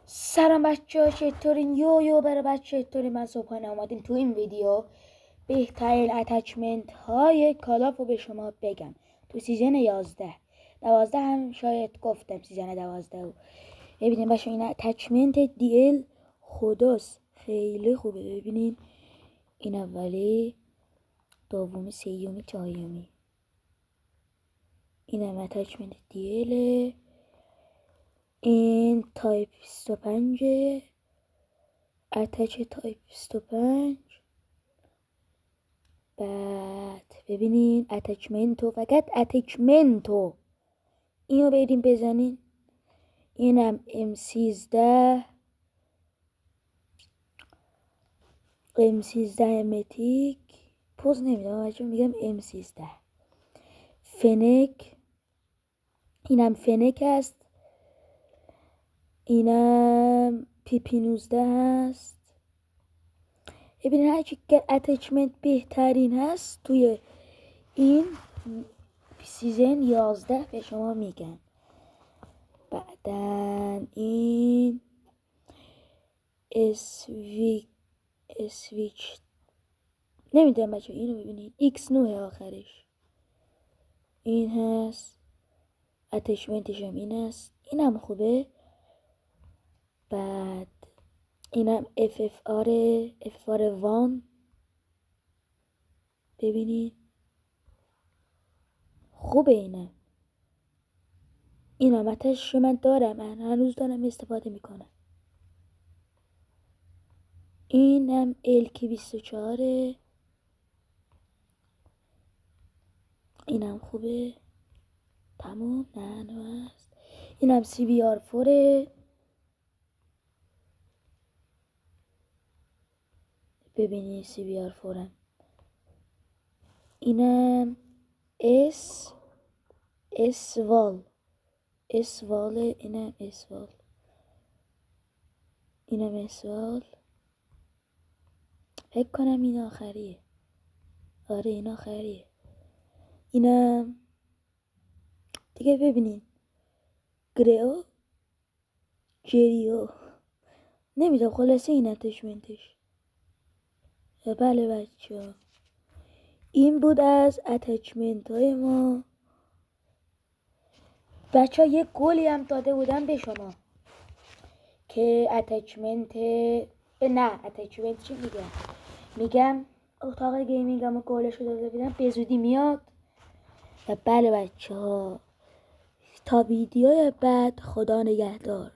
سلام بچه ها، چطورین؟ یو برای بچه چطوری؟ من صبحانه آمدیم تو این ویدیو بهترین اتچمنت های کالاف رو به شما بگم تو سیزن 12 هم شاید گفتم سیزن 12 ببینیم بچه این اتچمنت دیل خداست خیلی خوبه. ببینین این اولی، دومی، سیومی، چهارمی. این هم اتچمنت دیله. این تایپ 25 اتچ تایپ 25. بعد ببینین اتچمنتو، فقط اتچمنتو اینو بریم بزنین. اینم M13 متیک پوز نمیدم بچه، میگم M13 فنک. اینم فنک است. اینم PP19 هست. ببینین هرچی که اتچمنت بهترین هست توی این سیزن 11 به شما میگن. بعدن این اسویچ نمیدونم بچه، اینو ببینید X9 آخرش این هست. اتچمنتش هم این هست، اینم خوبه. بعد اینم FFR 1 ببینید خوبه. اینم اتش من دارم، من هنوز دارم استفاده میکنم. اینم LK24 اینم خوبه. تمام نه هست. اینم CBR4 ببینید CBR4 اینم اسوال اینم اسوال فکر کنم این آخریه. آره این آخریه. اینم دیگه ببینین جریو نمیدونم، خلاصه این اتچمنتش. بله بچه، این بود از اتچمنت های ما. بچه ها یک گلی هم داده بودم به شما که اتچمنت چی میگم اتاق گیمینگ هم گلش رو داده بودم به زودی میاد. و بله بچه ها، تا ویدیوی بعد، خدا نگهدار.